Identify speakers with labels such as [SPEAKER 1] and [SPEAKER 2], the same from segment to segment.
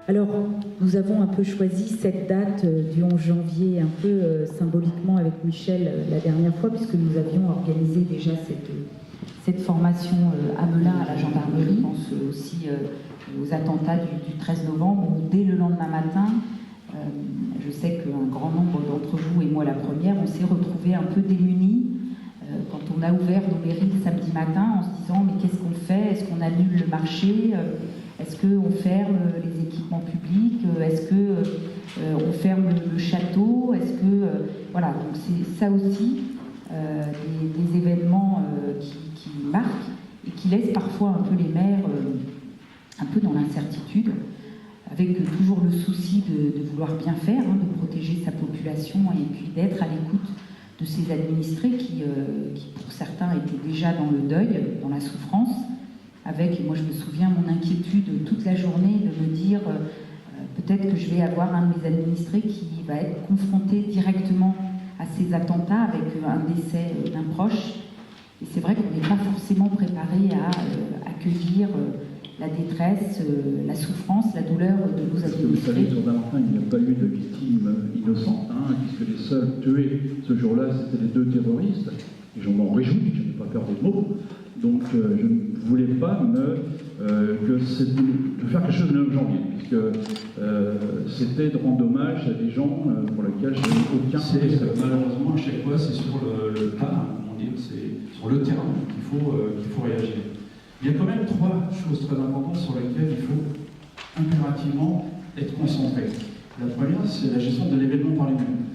[SPEAKER 1] Alors, nous avons un peu choisi cette date du 11 janvier, un peu symboliquement avec Michel la dernière fois, puisque nous avions organisé déjà cette formation à Melun, à la gendarmerie. On pense aussi aux attentats du 13 novembre, où dès le lendemain matin, je sais qu'un grand nombre d'entre vous, et moi la première, on s'est retrouvés un peu démunis quand on a ouvert nos mairies le samedi matin en se disant mais qu'est-ce qu'on fait? Est-ce qu'on annule le marché? Est-ce qu'on ferme les équipements publics? Est-ce qu'on ferme le château? Est-ce que... voilà, donc c'est ça aussi, des événements qui marquent et qui laissent parfois un peu les maires un peu dans l'incertitude, avec toujours le souci de vouloir bien faire, hein, de protéger sa population et puis d'être à l'écoute de ces administrés qui, pour certains, étaient déjà dans le deuil, dans la souffrance, avec, moi je me souviens, mon inquiétude toute la journée de me dire peut-être que je vais avoir un de mes administrés qui va être confronté directement à ces attentats avec un décès d'un proche. Et c'est vrai qu'on n'est pas forcément préparé à accueillir la détresse, la souffrance, la douleur de nos administrés.
[SPEAKER 2] Parce que vous savez, sur Saint-Martin, il n'y a pas eu de victimes innocentes, hein, puisque les seuls tués ce jour-là, c'était les 2 terroristes. Et je m'en réjouis, je n'ai pas peur des mots. Donc je ne voulais pas de faire quelque chose le 9 janvier, puisque c'était de rendre hommage à des gens pour lesquels je n'ai aucun respect.
[SPEAKER 3] Malheureusement, à chaque fois, c'est sur le tas, c'est sur le terrain qu'il faut réagir. Il y a quand même 3 choses très importantes sur lesquelles il faut impérativement être concentré. La première, c'est la gestion de l'événement par lui-même.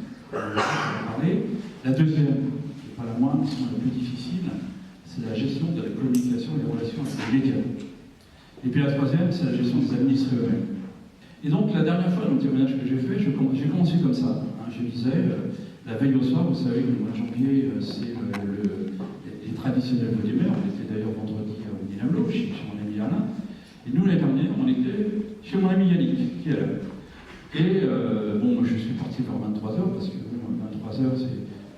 [SPEAKER 3] La deuxième, qui n'est pas la moindre, qui est la plus difficile, c'est la gestion de la communication et des relations avec les médias. Et puis la troisième, c'est la gestion des administrés eux-mêmes. Et donc la dernière fois, dans le témoignage que j'ai fait, j'ai commencé comme ça. Hein, je disais, la veille au soir, vous savez que le mois de janvier, c'est les traditionnels Vœux des mers. On était d'ailleurs vendredi à Dinamlo, chez mon ami Alain. Et nous, l'année dernière, on était chez mon ami Yannick, qui est là. Et bon, moi je suis parti vers 23h, parce que 23h,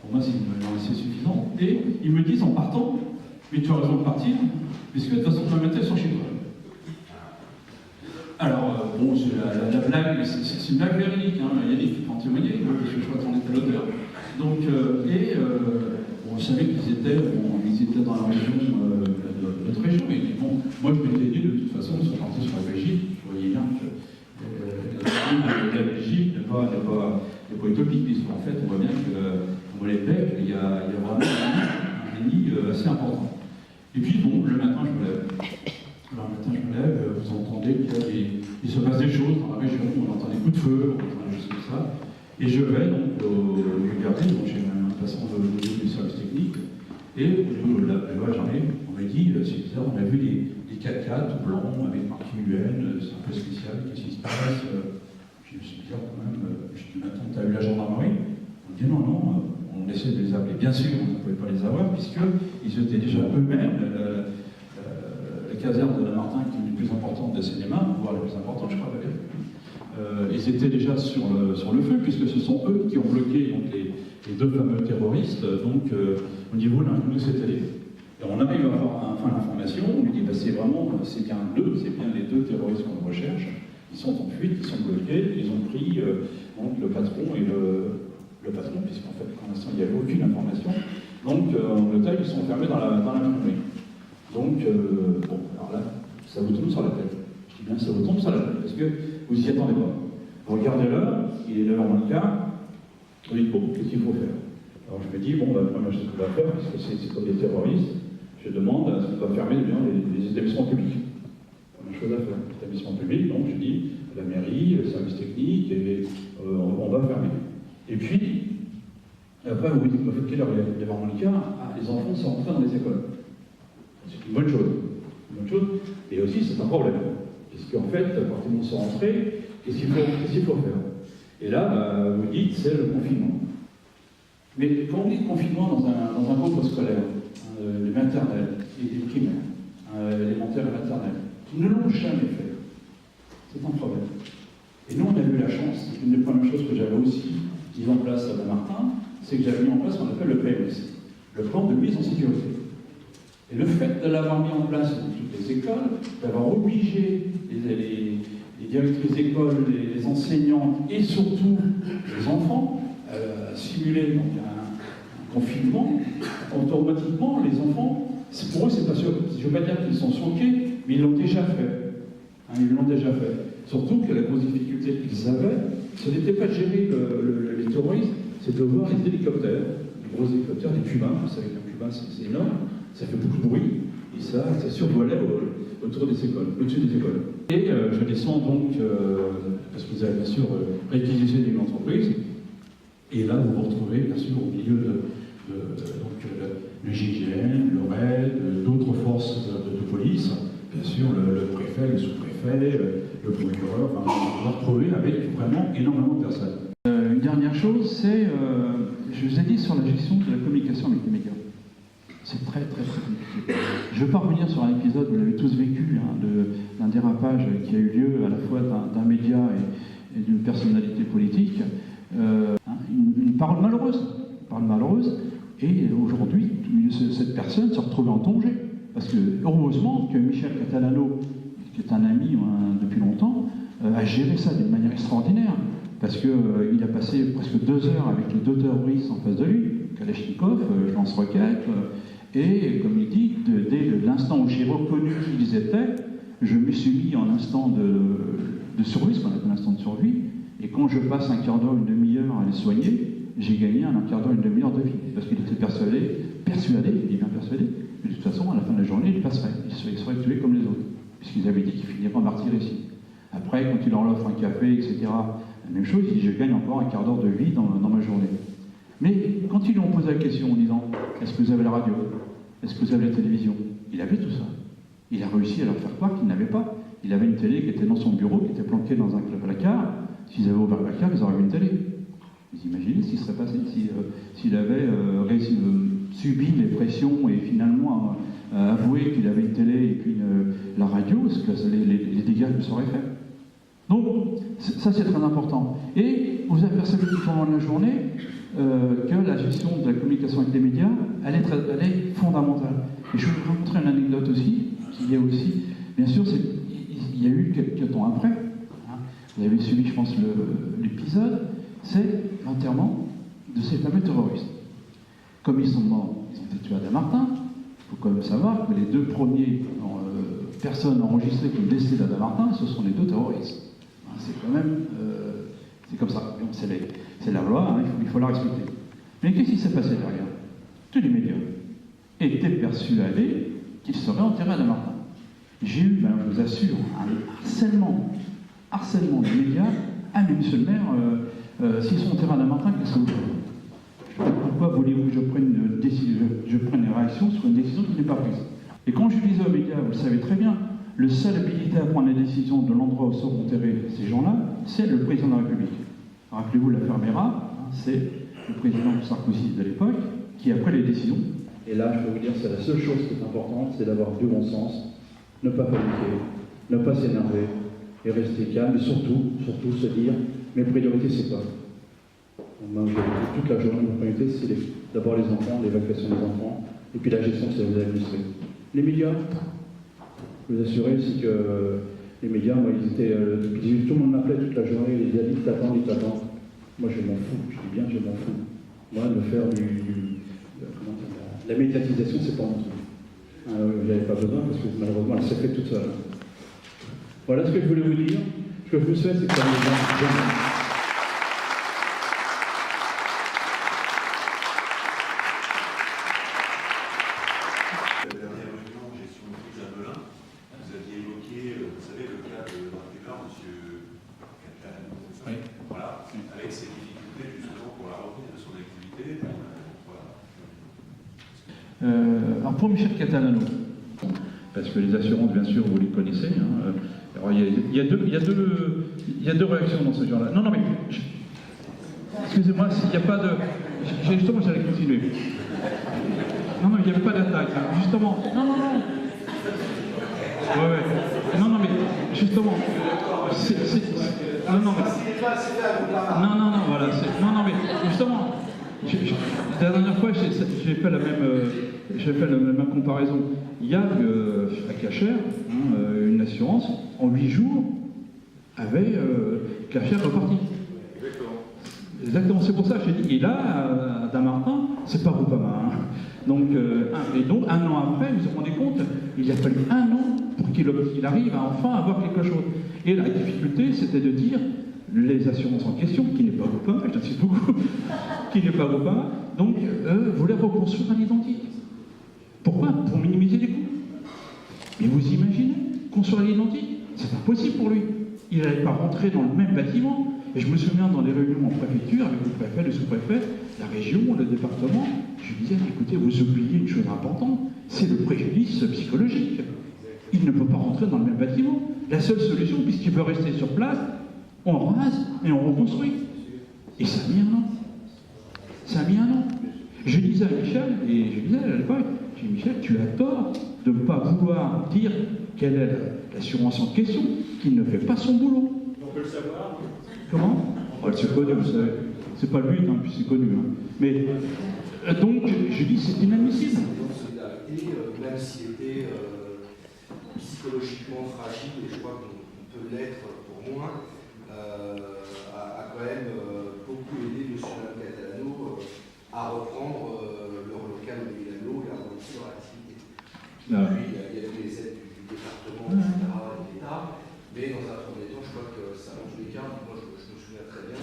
[SPEAKER 3] pour moi, c'est une heure assez suffisante. Et ils me disent en partant, mais tu as raison de partir, puisque de toute façon, demain matin, ils sont chez toi. Alors, bon, c'est la blague, c'est une blague véridique, hein. Yannick qui peut en témoigner, parce que je crois qu'on était à l'auteur. Donc, on savait qu'ils étaient dans la région, de notre région, et bon, moi je m'étais dit, de toute façon, ils sont partis sur la Belgique, je voyais bien que la Belgique n'est pas utopique, puisqu'en fait, on voit bien que Molenbeek, il y a vraiment un nid assez important. Et puis, bon, le matin, je me lève. Alors, le matin, je me lève, vous entendez qu'il se passe des choses dans la région, on entend des coups de feu, on entend des choses comme ça. Et je vais donc regarder, donc j'ai même un passant du service technique, et j'arrive, on m'a dit, c'est bizarre, on a vu des 4x4 blancs avec marqué UN, c'est un peu spécial, qu'est-ce qui se passe? Je me suis dit, quand même, je dis, attends, t'as eu la gendarmerie? On dit, non, on essaie de les appeler. Bien sûr, on ne pouvait pas les avoir, puisqu'ils étaient déjà eux-mêmes, la caserne de la Martin, qui est une des plus importantes des cinémas, voire la plus importante, je crois, d'ailleurs. Ils étaient déjà sur le feu, puisque ce sont eux qui ont bloqué donc, les 2 fameux terroristes. Donc, au niveau de nous, c'était les... Et on arrive à avoir enfin l'information, on lui dit, bah, c'est bien les 2 terroristes qu'on recherche. Ils sont en fuite, ils sont bloqués, ils ont pris donc, le patron et le patron, puisqu'en fait, pour l'instant, il n'y avait aucune information. Donc, en Angleterre, ils sont enfermés dans l'imprimerie. Donc, bon, alors là, ça vous tombe sur la tête. Je dis bien, ça vous tombe sur la tête, parce que vous n'y attendez pas. Vous regardez l'heure, il est 9h moins le quart, vous dites, bon, qu'est-ce qu'il faut faire? Alors je me dis, bon, la première chose qu'on va faire, puisque c'est comme des terroristes, je demande à ce qu'on va fermer les établissements publics. Première chose à faire, établissements publics, donc je dis, la mairie, le service technique, et on va fermer. Et puis, après, vous vous dites, quelle heure il y a vraiment le quart? Ah, les enfants sont rentrés dans les écoles. C'est une bonne chose. Et aussi, c'est un problème. Puisqu'en fait, à partir du moment où ils sont rentrés, qu'est-ce qu'il faut faire? Et là, vous dites, c'est le confinement. Mais quand on dit confinement dans un groupe scolaire, les maternelles, les primaires, élémentaires et maternelles, qui ne l'ont jamais fait, c'est un problème. Et nous, on a eu la chance, c'est une des premières choses que j'avais aussi mis en place à Martin, c'est que j'avais mis en place ce qu'on appelle le PMS, le plan de mise en sécurité. Et le fait de l'avoir mis en place dans toutes les écoles, d'avoir obligé les directrices d'école, les enseignants et surtout les enfants simuler donc, un confinement. Automatiquement, les enfants, pour eux, c'est pas sûr. Je ne veux pas dire qu'ils sont choqués, mais ils l'ont déjà fait. Ils l'ont déjà fait. Surtout que la grosse difficulté qu'ils avaient, ce n'était pas de gérer les terroristes, c'est de voir les hélicoptères, les gros hélicoptères, les Pumas. Vous savez qu'un Puma, c'est énorme, ça fait beaucoup de bruit, et ça survolait autour des écoles, au-dessus des écoles. Et je descends donc, parce que vous avez bien sûr réquisitionné une entreprise, et là vous vous retrouvez bien sûr au milieu le GIGN, le RAID, d'autres forces de police, bien sûr le préfet, le sous-préfet, le procureur, enfin, on va retrouver avec vraiment énormément de personnes. Une dernière chose, c'est, je vous ai dit sur la gestion de la communication avec les médias. C'est très compliqué. Je ne veux pas revenir sur un épisode, vous l'avez tous vécu, d'un dérapage qui a eu lieu à la fois d'un média et d'une personnalité politique. Une parole malheureuse, et aujourd'hui, cette personne se retrouvait en danger. Parce que, heureusement, que Michel Catalano, qui est un ami depuis longtemps, a géré ça d'une manière extraordinaire. Parce qu'il a passé presque 2 heures avec les 2 terroristes en face de lui, Kalachnikov, lance-roquettes, et comme il dit, dès l'instant où j'ai reconnu qui ils étaient, je me suis mis en instant de survie, ce qu'on appelle l'instant de survie, et quand je passe un quart d'heure, une demi-heure à les soigner, j'ai gagné un quart d'heure, une demi-heure de vie, parce qu'il était persuadé, il est bien persuadé, que de toute façon, à la fin de la journée, il passerait, il serait tué comme les autres, puisqu'ils avaient dit qu'il finirait par martyr ici. Après, quand il leur offre un café, etc., la même chose, il dit, je gagne encore un quart d'heure de vie dans ma journée. Mais quand ils lui ont posé la question en disant, est-ce que vous avez la radio? Est-ce que vous avez la télévision? Il avait tout ça. Il a réussi à leur faire croire qu'il n'avait pas. Il avait une télé qui était dans son bureau, qui était planquée dans un placard. S'ils avaient ouvert le placard, ils auraient vu une télé. Vous imaginez ce qui serait passé s'il avait subi les pressions et finalement avoué qu'il avait une télé et puis la radio, les dégâts que ça aurait fait. Donc, ça c'est très important. Et vous apercevez tout au long de la journée que la gestion de la communication avec les médias, elle est fondamentale. Et je vais vous raconter une anecdote aussi, qui est aussi, bien sûr, il y a eu quelques temps après, vous avez suivi, je pense, l'épisode, c'est l'enterrement de ces fameux terroristes. Comme ils sont morts, ils ont été tués à Dammartin, il faut quand même savoir que les 2 premières personnes enregistrées comme décédées à Dammartin, ce sont les 2 terroristes. C'est quand même, c'est comme ça, c'est la loi, il faut la respecter. Mais qu'est-ce qui s'est passé derrière? Tous les médias étaient persuadés qu'ils seraient enterrés à Dammartin. J'ai eu, je vous assure, un harcèlement des médias. Ah mais monsieur le maire, s'ils sont enterrés à Dammartin, qu'est-ce que vous faites? Pourquoi voulez-vous que je prenne une réaction sur une décision qui n'est pas prise? Et quand je disais aux médias, vous le savez très bien, le seul habilité à prendre les décisions de l'endroit où seront enterrés ces gens-là, c'est le président de la République. Rappelez-vous l'affaire Mera, c'est le président Sarkozy de l'époque qui a pris les décisions. Et là, je peux vous dire, c'est la seule chose qui est importante, c'est d'avoir du bon sens, ne pas paniquer, ne pas s'énerver, et rester calme, et surtout se dire, mes priorités, c'est quoi? Moi, toute la journée, mes priorités, c'est d'abord les enfants, l'évacuation des enfants, et puis la gestion que ça vous administrer. Les médias, je vous assurer, c'est que les médias, moi, ils étaient, tout le monde m'appelait toute la journée, ils disaient, ils t'attendent. Moi, je m'en fous, je dis bien, je m'en fous. Moi, de faire la médiatisation, c'est pas mon truc. J'avais pas besoin, parce que malheureusement, elle s'est faite toute seule. Voilà ce que je voulais vous dire. Ce que je vous souhaite, c'est que ça vous bien.
[SPEAKER 2] Alors pour Michel Catalano, parce que les assurances, bien sûr, vous les connaissez. Alors il y a deux réactions dans ce genre-là. Non, mais excusez-moi, s'il n'y a pas de. Justement, j'allais continuer. Non, il n'y avait pas d'attaque. Justement. Non. Ouais. Non, mais justement. Non, voilà. Non, mais justement. La dernière fois, j'ai fait la même comparaison. Il y a à Cachère une assurance, en 8 jours, avait que la fièvre repartie. Exactement, c'est pour ça que j'ai dit, et là, à Damartin, c'est pas Groupama. Hein. Donc, et donc, un an après, vous vous rendez compte, il a fallu un an pour qu'il arrive à enfin avoir quelque chose. Et la difficulté, c'était de dire, les assurances en question, qui n'est pas Groupama, j'insiste beaucoup, qui n'est pas Groupama, donc voulaient reconstruire à l'identique. Pourquoi? Pour minimiser les coûts. Mais vous imaginez, construire à l'identique, c'est pas possible pour lui. Il n'allait pas rentrer dans le même bâtiment. Et je me souviens dans les réunions en préfecture, avec le préfet, le sous-préfet, la région, le département, je lui disais, écoutez, vous oubliez une chose importante, c'est le préjudice psychologique. Il ne peut pas rentrer dans le même bâtiment. La seule solution, puisqu'il veut rester sur place, on rase et on reconstruit. Et ça a mis un an. Ça a mis un an. Je disais à Michel, et je disais à l'époque, j'ai dit, Michel, tu as tort de ne pas vouloir dire quelle est l'assurance en question, qu'il ne fait pas son boulot.
[SPEAKER 4] On peut le savoir.
[SPEAKER 2] Comment? Oh, c'est connu, vous savez. C'est pas le but, hein, puis c'est connu. Hein. Mais donc, je dis, c'est inadmissible.
[SPEAKER 5] Solidarité, même s'il était psychologiquement fragile, et je crois qu'on peut l'être pour moi, a quand même beaucoup aidé M. Catalano à reprendre leur local de Milano et à relancer leur activité. Puis, il y a eu les aides du département, etc., et de l'État, mais dans un premier temps, je crois que ça, en tous les cas, moi je me souviens très bien,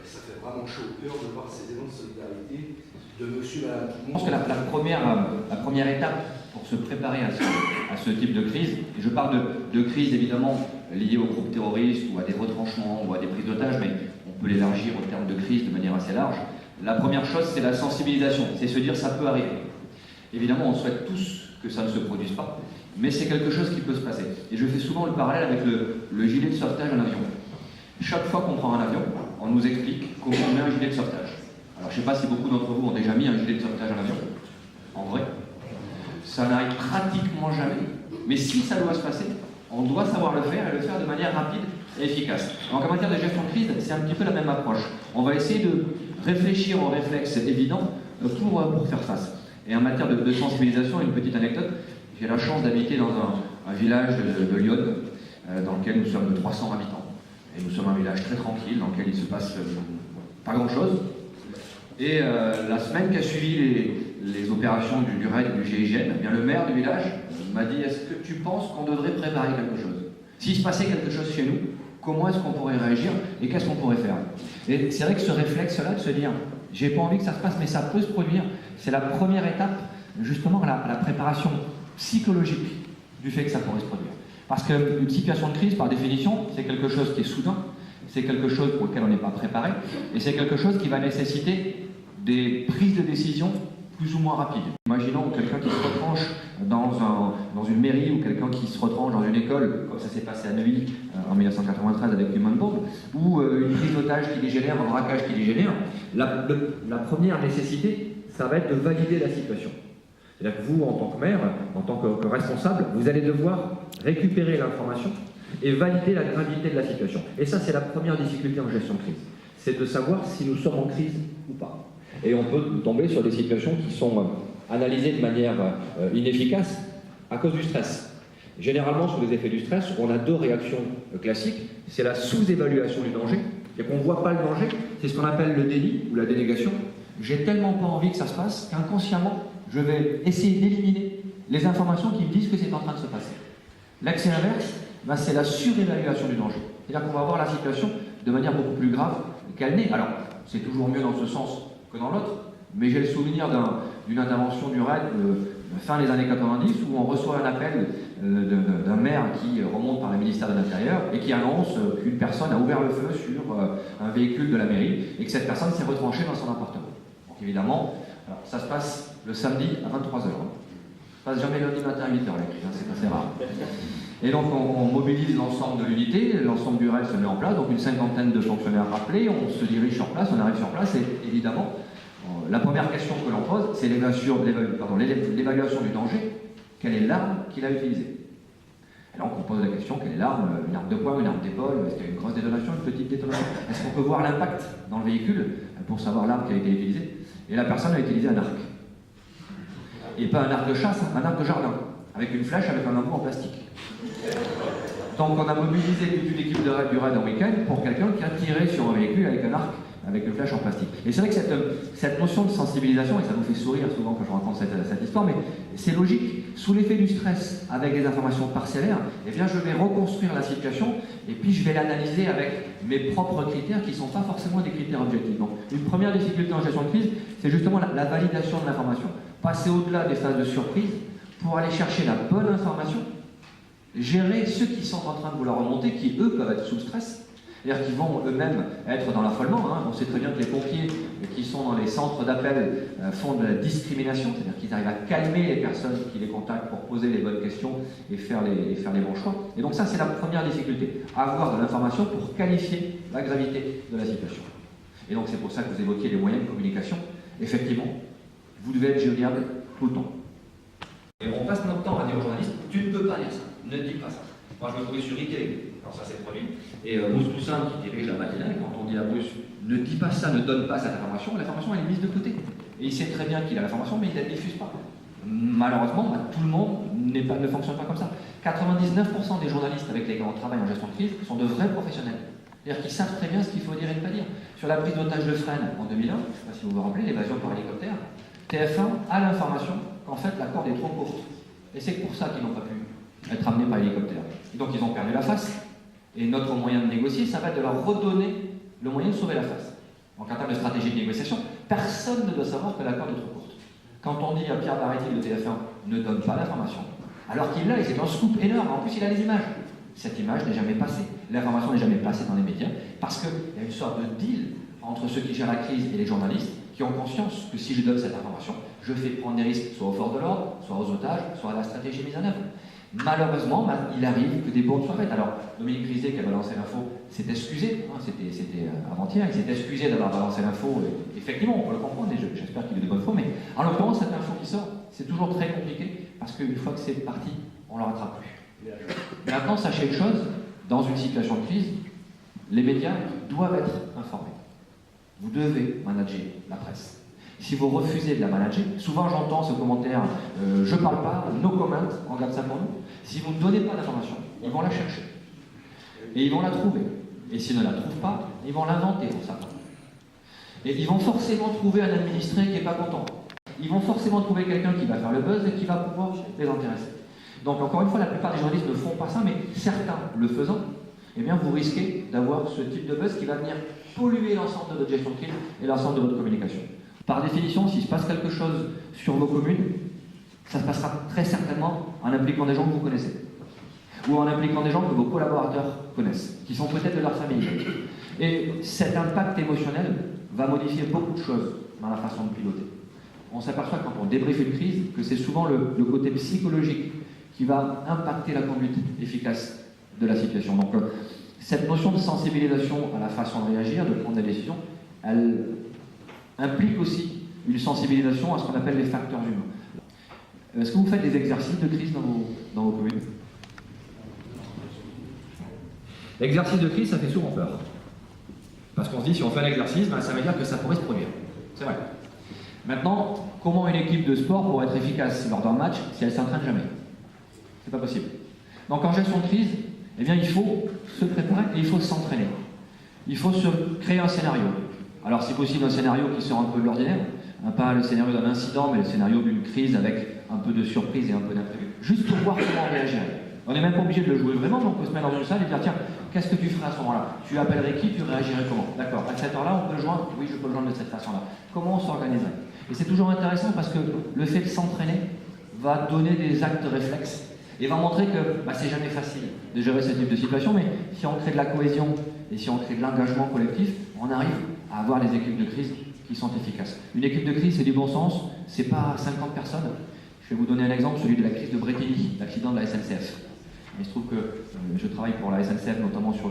[SPEAKER 5] ça fait vraiment chaud au cœur de voir ces élans de solidarité de monsieur et madame tout le monde.
[SPEAKER 6] Je pense que la première étape pour se préparer à ce type de crise, et je parle de crise évidemment liée aux groupes terroristes ou à des retranchements ou à des prises d'otages, mais on peut l'élargir au terme de crise de manière assez large. La première chose, c'est la sensibilisation, c'est se dire ça peut arriver. Évidemment, on souhaite tous que ça ne se produise pas, mais c'est quelque chose qui peut se passer. Et je fais souvent le parallèle avec le gilet de sauvetage en avion. Chaque fois qu'on prend un avion, on nous explique comment on met un gilet de sauvetage. Alors je ne sais pas si beaucoup d'entre vous ont déjà mis un gilet de sauvetage en avion. En vrai, ça n'arrive pratiquement jamais. Mais si ça doit se passer, on doit savoir le faire et le faire de manière rapide et efficace. Donc en matière de gestion de crise, c'est un petit peu la même approche. On va essayer de réfléchir aux réflexes évidents pour faire face. Et en matière de sensibilisation, une petite anecdote, j'ai la chance d'habiter dans un village de Lyon, dans lequel nous sommes de 300 habitants. Et nous sommes un village très tranquille, dans lequel il se passe pas grand-chose. Et la semaine qui a suivi les opérations du RAID et du GIGN, eh bien, le maire du village m'a dit, est-ce que tu penses qu'on devrait préparer quelque chose? S'il se passait quelque chose chez nous, comment est-ce qu'on pourrait réagir et qu'est-ce qu'on pourrait faire? Et c'est vrai que ce réflexe-là de se dire, j'ai pas envie que ça se passe, mais ça peut se produire, c'est la première étape, justement, à la préparation psychologique du fait que ça pourrait se produire. Parce qu'une situation de crise, par définition, c'est quelque chose qui est soudain, c'est quelque chose pour lequel on n'est pas préparé, et c'est quelque chose qui va nécessiter des prises de décision plus ou moins rapides. Imaginons quelqu'un qui se retranche dans une mairie ou quelqu'un qui se retranche dans une école, comme ça s'est passé à Neuilly en 1993 avec Human Bomb, ou une prise d'otage qui dégénère, un braquage qui dégénère. La première nécessité, ça va être de valider la situation. C'est-à-dire que vous, en tant que maire, en tant que responsable, vous allez devoir récupérer l'information et valider la gravité de la situation. Et ça, c'est la première difficulté en gestion de crise. C'est de savoir si nous sommes en crise ou pas. Et on peut tomber sur des situations qui sont analysées de manière inefficace à cause du stress. Généralement, sur les effets du stress, on a deux réactions classiques. C'est la sous-évaluation du danger, et qu'on ne voit pas le danger. C'est ce qu'on appelle le déni ou la dénégation. J'ai tellement pas envie que ça se passe qu'inconsciemment, je vais essayer d'éliminer les informations qui me disent que c'est en train de se passer. L'accès inverse, c'est la surévaluation du danger. C'est-à-dire qu'on va voir la situation de manière beaucoup plus grave qu'elle n'est. Alors, c'est toujours mieux dans ce sens que dans l'autre, mais j'ai le souvenir d'une intervention du RAID fin des années 90 où on reçoit un appel d'un maire qui remonte par le ministère de l'Intérieur et qui annonce qu'une personne a ouvert le feu sur un véhicule de la mairie et que cette personne s'est retranchée dans son appartement. Donc évidemment, alors, ça se passe le samedi à 23h. Ça se passe jamais lundi matin à 8h, c'est assez rare. Et donc on mobilise l'ensemble de l'unité, l'ensemble du RAID se met en place, donc une cinquantaine de fonctionnaires rappelés, on se dirige sur place, on arrive sur place et évidemment, la première question que l'on pose, c'est l'évaluation du danger. Quelle est l'arme qu'il a utilisée? Et donc on pose la question, quelle est l'arme? Une arme de poing, une arme d'épaule? Est-ce qu'il y a une grosse détonation, une petite détonation? Est-ce qu'on peut voir l'impact dans le véhicule pour savoir l'arme qui a été utilisée? Et la personne a utilisé un arc. Et pas un arc de chasse, un arc de jardin, avec une flèche avec un embout en plastique. Donc on a mobilisé toute une équipe du raid en week-end pour quelqu'un qui a tiré sur un véhicule avec un arc, avec une flèche en plastique. Et c'est vrai que cette notion de sensibilisation, et ça nous fait sourire souvent quand je raconte cette histoire, mais c'est logique. Sous l'effet du stress, avec des informations parcellaires, eh bien je vais reconstruire la situation et puis je vais l'analyser avec mes propres critères qui ne sont pas forcément des critères objectifs. Donc une première difficulté en gestion de crise, c'est justement la validation de l'information. Passer au-delà des phases de surprise pour aller chercher la bonne information, gérer ceux qui sont en train de vous la remonter, qui eux peuvent être sous stress, c'est-à-dire qu'ils vont eux-mêmes être dans l'affolement. On sait très bien que les pompiers qui sont dans les centres d'appel font de la discrimination, c'est-à-dire qu'ils arrivent à calmer les personnes qui les contactent pour poser les bonnes questions et faire les bons choix. Et donc ça, c'est la première difficulté, avoir de l'information pour qualifier la gravité de la situation. Et donc c'est pour ça que vous évoquiez les moyens de communication. Effectivement, vous devez être joignable tout le temps. Et on passe notre temps à dire aux journalistes, tu ne peux pas dire ça, ne dis pas ça. Moi, je me trouvais sur ITV quand ça s'est produit. Et Bruce Toussaint, qui dirige la matinale, quand on dit à Bruce, ne dis pas ça, ne donne pas cette information, l'information elle est mise de côté. Et il sait très bien qu'il a l'information, mais il ne la diffuse pas. Malheureusement, tout le monde ne fonctionne pas comme ça. 99% des journalistes avec lesquels on travaille en gestion de crise sont de vrais professionnels. C'est-à-dire qu'ils savent très bien ce qu'il faut dire et ne pas dire. Sur la prise d'otage de Fresnes en 2001, je ne sais pas si vous vous rappelez, l'évasion par hélicoptère, TF1 a l'information qu'en fait la corde est trop courte. Et c'est pour ça qu'ils n'ont pas pu être amenés par hélicoptère. Et donc ils ont perdu la face. Et notre moyen de négocier, ça va être de leur redonner le moyen de sauver la face. Donc en termes de stratégie de négociation, personne ne doit savoir que la corde est trop courte. Quand on dit à Pierre Barretti de TF1 ne donne pas l'information, alors qu'il l'a, et c'est un scoop énorme, en plus il a les images. Cette image n'est jamais passée. L'information n'est jamais passée dans les médias, parce qu'il y a une sorte de deal entre ceux qui gèrent la crise et les journalistes, qui ont conscience que si je donne cette information, je fais prendre des risques soit aux forces de l'ordre, soit aux otages, soit à la stratégie mise en œuvre. Malheureusement, il arrive que des bourdes soient faites. Alors, Dominique Rizet, qui a balancé l'info, s'est excusé, c'était avant-hier, il s'est excusé d'avoir balancé l'info. Effectivement, on peut le comprendre, et j'espère qu'il est de bonne foi, mais en l'occurrence, cette info qui sort, c'est toujours très compliqué, parce qu'une fois que c'est parti, on ne le rattrape plus. Maintenant, sachez une chose, dans une situation de crise, les médias doivent être informés. Vous devez manager la presse. Si vous refusez de la manager, souvent j'entends ce commentaire je ne parle pas, no comment, on garde ça pour nous. Si vous ne donnez pas d'information, ils vont la chercher. Et ils vont la trouver. Et s'ils ne la trouvent pas, ils vont l'inventer pour ça. Et ils vont forcément trouver un administré qui n'est pas content. Ils vont forcément trouver quelqu'un qui va faire le buzz et qui va pouvoir les intéresser. Donc encore une fois, la plupart des journalistes ne font pas ça, mais certains le faisant, eh bien vous risquez d'avoir ce type de buzz qui va venir polluer l'ensemble de votre gestion de crise et l'ensemble de votre communication. Par définition, s'il se passe quelque chose sur vos communes, ça se passera très certainement en impliquant des gens que vous connaissez. Ou en impliquant des gens que vos collaborateurs connaissent, qui sont peut-être de leur famille. Et cet impact émotionnel va modifier beaucoup de choses dans la façon de piloter. On s'aperçoit quand on débriefe une crise que c'est souvent le côté psychologique qui va impacter la conduite efficace de la situation. Donc cette notion de sensibilisation à la façon de réagir, de prendre des décisions, elle implique aussi une sensibilisation à ce qu'on appelle les facteurs humains. Est-ce que vous faites des exercices de crise dans vos communes? L'exercice de crise, ça fait souvent peur. Parce qu'on se dit, si on fait un exercice, ça veut dire que ça pourrait se produire. C'est vrai. Maintenant, comment une équipe de sport pourrait être efficace lors d'un match si elle ne s'entraîne jamais? C'est pas possible. Donc en gestion de crise, eh bien, il faut se préparer et il faut s'entraîner. Il faut se créer un scénario. Alors, si possible, un scénario qui sort un peu de l'ordinaire, pas le scénario d'un incident, mais le scénario d'une crise avec un peu de surprise et un peu d'imprévu. Juste pour voir comment on réagirait. On n'est même pas obligé de le jouer vraiment, mais on peut se mettre dans une salle et dire tiens, qu'est-ce que tu ferais à ce moment-là? Tu appellerais qui? Tu réagirais comment? D'accord, à cette heure-là, on peut le joindre? Oui, je peux le joindre de cette façon-là. Comment on s'organiserait? Et c'est toujours intéressant parce que le fait de s'entraîner va donner des actes réflexes et va montrer que c'est jamais facile de gérer ce type de situation, mais si on crée de la cohésion et si on crée de l'engagement collectif, on arrive à avoir des équipes de crise qui sont efficaces. Une équipe de crise, c'est du bon sens, c'est pas 50 personnes. Je vais vous donner un exemple, celui de la crise de Bretigny, l'accident de la SNCF. Il se trouve que je travaille pour la SNCF, notamment sur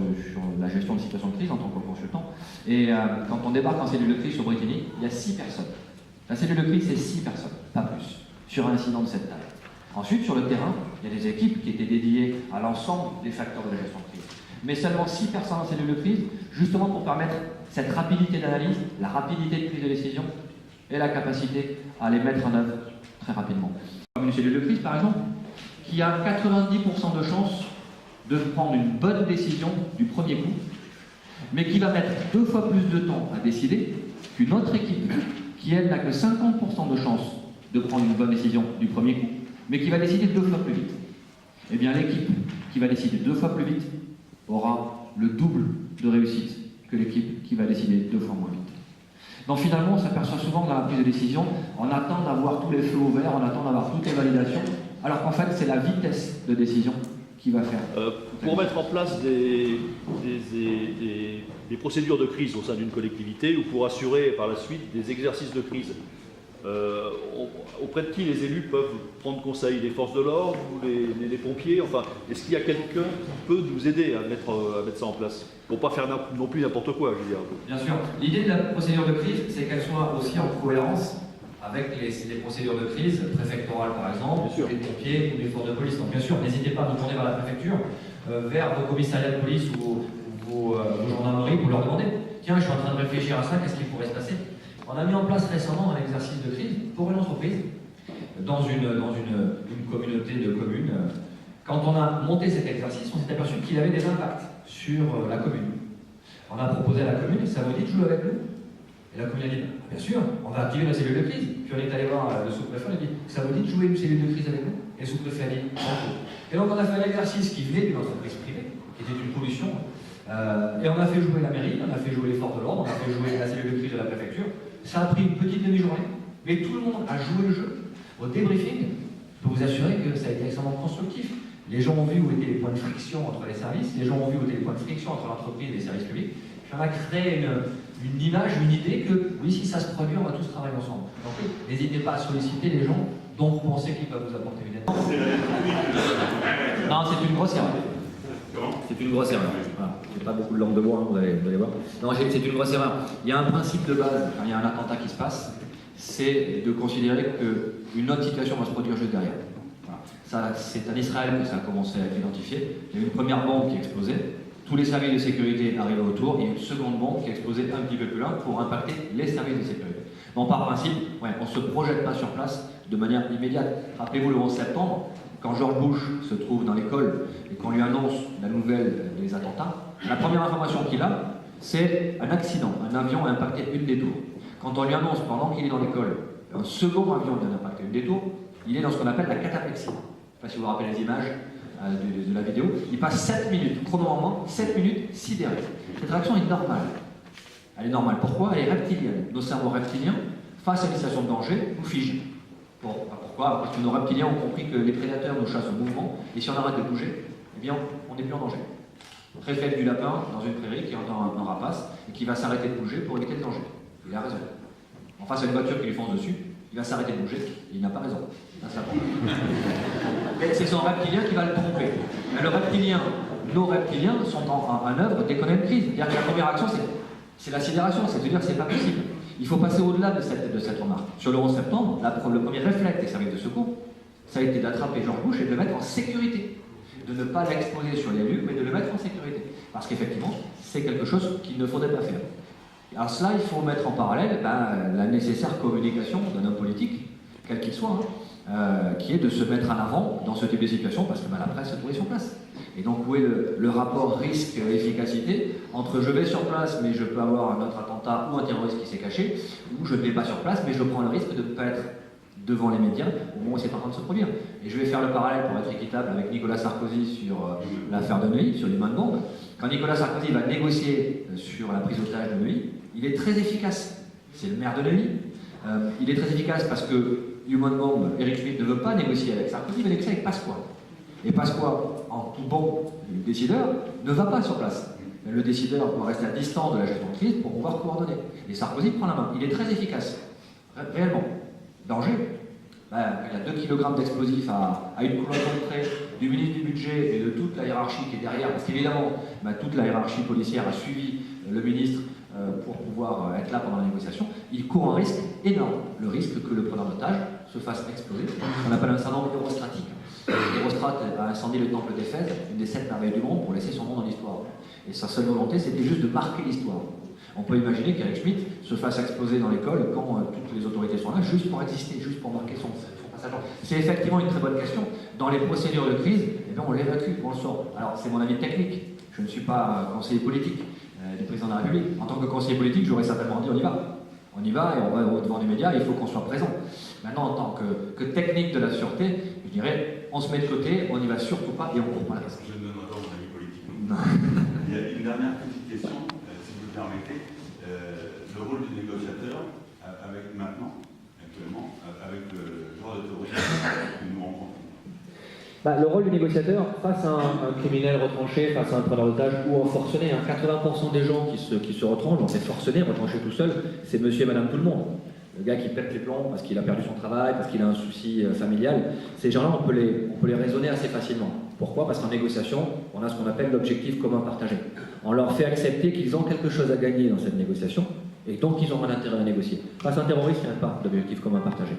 [SPEAKER 6] la gestion de situations de crise en tant que consultant. Et quand on débarque en cellule de crise sur Bretigny, il y a 6 personnes. La cellule de crise, c'est 6 personnes, pas plus, sur un incident de cette taille. Ensuite, sur le terrain, il y a des équipes qui étaient dédiées à l'ensemble des facteurs de la gestion de crise. Mais seulement 6 personnes en cellule de crise, justement pour permettre cette rapidité d'analyse, la rapidité de prise de décision et la capacité à les mettre en œuvre très rapidement. Comme une cellule de crise, par exemple, qui a 90% de chances de prendre une bonne décision du premier coup, mais qui va mettre 2 fois plus de temps à décider qu'une autre équipe, qui elle n'a que 50% de chance de prendre une bonne décision du premier coup, mais qui va décider 2 fois plus vite. Eh bien l'équipe qui va décider 2 fois plus vite aura le double de réussite que l'équipe qui va décider 2 fois moins vite. Donc finalement, on s'aperçoit souvent que dans la prise de décision, on attend d'avoir tous les feux au vert, on attend d'avoir toutes les validations, alors qu'en fait, c'est la vitesse de décision qui va faire.
[SPEAKER 4] Pour mettre en place des procédures de crise au sein d'une collectivité ou pour assurer par la suite des exercices de crise, auprès de qui les élus peuvent prendre conseil? Les forces de l'ordre ou les pompiers? Enfin, est-ce qu'il y a quelqu'un qui peut nous aider à mettre ça en place? Pour ne pas faire non plus n'importe quoi, je veux dire.
[SPEAKER 6] Bien sûr. L'idée de la procédure de crise, c'est qu'elle soit aussi en cohérence avec les procédures de crise préfectorales, par exemple, les pompiers ou les forces de police. Donc bien sûr, n'hésitez pas à vous tourner vers la préfecture, vers vos commissariats de police ou vos gendarmeries pour leur demander « Tiens, je suis en train de réfléchir à ça, qu'est-ce qu'il pourrait se passer ?» On a mis en place récemment un exercice de crise pour une entreprise dans une communauté de communes. Quand on a monté cet exercice, on s'est aperçu qu'il avait des impacts sur la commune. On a proposé à la commune, ça vous dit de jouer avec nous? Et la commune a dit, bien sûr, on va activer la cellule de crise. Puis on est allé voir le sous-préfet, on a dit, ça vous dit de jouer une cellule de crise avec nous? Et le sous-préfet a dit, non. Et donc on a fait un exercice qui venait d'une entreprise privée, qui était une pollution, et on a fait jouer la mairie, on a fait jouer les forces de l'ordre, on a fait jouer la cellule de crise de la préfecture. Ça a pris une petite demi-journée, mais tout le monde a joué le jeu. Au débriefing, je peux vous assurer que ça a été extrêmement constructif. Les gens ont vu où étaient les points de friction entre les services, les gens ont vu où étaient les points de friction entre l'entreprise et les services publics. Puis on a créé une image, une idée que, oui, si ça se produit, on va tous travailler ensemble. Donc, n'hésitez pas à solliciter les gens dont vous pensez qu'ils peuvent vous apporter une aide. Non, c'est une grosse erreur. C'est une grosse erreur. Voilà. J'ai pas beaucoup de langue de bois, hein, vous allez voir. Non, c'est une grosse erreur. Il y a un principe de base, quand il y a un attentat qui se passe, c'est de considérer qu'une autre situation va se produire juste derrière. Voilà. C'est en Israël que ça a commencé à être identifié. Il y a eu une première bombe qui a explosé. Tous les services de sécurité arrivaient autour. Il y a eu une seconde bombe qui a explosé un petit peu plus loin pour impacter les services de sécurité. Donc par principe, on ne se projette pas sur place de manière immédiate. Rappelez-vous le 11 septembre, quand George Bush se trouve dans l'école et qu'on lui annonce la nouvelle des attentats, la première information qu'il a, c'est un accident. Un avion a impacté une des tours. Quand on lui annonce pendant qu'il est dans l'école, un second avion vient d'impacter une des tours, il est dans ce qu'on appelle la cataplexie. Je ne sais pas si vous vous rappelez les images de la vidéo. Il passe 7 minutes, chronologiquement, 7 minutes sidéré. Cette réaction est normale. Elle est normale. Pourquoi? Elle est reptilienne. Nos cerveaux reptiliens, face à une situation de danger, nous figent. Pourquoi? Parce que nos reptiliens ont compris que les prédateurs nous chassent au mouvement, et si on arrête de bouger, eh bien, on n'est plus en danger. Réflexe du lapin dans une prairie qui entend un rapace et qui va s'arrêter de bouger pour éviter le danger. Il a raison. En face à une voiture qui lui fonce dessus, il va s'arrêter de bouger, il n'a pas raison. C'est son reptilien qui va le tromper. Mais le reptilien, nos reptiliens sont en œuvre dès qu'on a une crise. C'est-à-dire que la première action, c'est la sidération, c'est de dire que c'est pas possible. Il faut passer au-delà de cette remarque. Sur le 11 septembre, le premier réflexe des services de secours, ça a été d'attraper George Bush et de le mettre en sécurité. De ne pas l'exposer sur les lieux, mais de le mettre en sécurité. Parce qu'effectivement, c'est quelque chose qu'il ne faudrait pas faire. Alors cela, il faut mettre en parallèle la nécessaire communication d'un homme politique, quel qu'il soit, qui est de se mettre en avant dans ce type de situation, parce que la presse se trouvait sur place. Et donc où est le rapport risque-efficacité entre je vais sur place, mais je peux avoir un autre attentat ou un terroriste qui s'est caché, ou je ne vais pas sur place, mais je prends le risque de ne pas être devant les médias au moment où c'est en train de se produire. Et je vais faire le parallèle pour être équitable avec Nicolas Sarkozy sur l'affaire de Neuilly, sur l'humain de bombe. Quand Nicolas Sarkozy va négocier sur la prise d'otage de Neuilly, il est très efficace. C'est le maire de Neuilly. Il est très efficace parce que humain de bombe, Éric Schmitt ne veut pas négocier avec Sarkozy, il va négocier avec Pasqua. Et Pasqua, en tout bon décideur, ne va pas sur place. Le décideur doit rester à distance de la gestion de crise pour pouvoir coordonner. Et Sarkozy prend la main. Il est très efficace. Réellement. Danger. Il y a 2 kg d'explosifs à une coloration de près du ministre du Budget et de toute la hiérarchie qui est derrière, parce qu'évidemment, toute la hiérarchie policière a suivi le ministre pour pouvoir être là pendant la négociation. Il court un risque énorme, le risque que le preneur d'otage se fasse exploser, ce qu'on appelle un syndrome hérostratique. Hérostrate a incendié le temple d'Éphèse, une des 7 merveilles du monde, pour laisser son nom dans l'histoire. Et sa seule volonté, c'était juste de marquer l'histoire. On peut imaginer qu'Eric Schmitt se fasse exploser dans l'école quand toutes les autorités sont là, juste pour exister, juste pour marquer son
[SPEAKER 7] C'est effectivement une très bonne question. Dans les procédures de crise, eh bien, on l'évacue, on le sort. Alors, c'est mon avis technique. Je ne suis pas conseiller politique du président de la République. En tant que conseiller politique, j'aurais certainement dit on y va. On y va et on va au devant du média, il faut qu'on soit présent. Maintenant, en tant que technique de la sûreté, je dirais, on se met de côté, on n'y va surtout pas et on ne court pas la raison.
[SPEAKER 8] Je ne donne pas mon avis politique. Il y a une dernière petite question, si vous le permettez. Le rôle du négociateur, actuellement, avec le genre de terrorisme que nous rencontrons.
[SPEAKER 9] Le rôle du négociateur, face à un criminel retranché, face à un preneur d'otage ou un forcené, 80% des gens qui se retranchent, donc c'est forcené, retranché tout seul, c'est monsieur et madame tout le monde. Le gars qui pète les plombs parce qu'il a perdu son travail, parce qu'il a un souci familial, ces gens-là, on peut les raisonner assez facilement. Pourquoi? Parce qu'en négociation, on a ce qu'on appelle l'objectif commun partagé. On leur fait accepter qu'ils ont quelque chose à gagner dans cette négociation, et donc ils ont un intérêt à négocier. Face à un terroriste, il n'y a pas d'objectif commun partagé.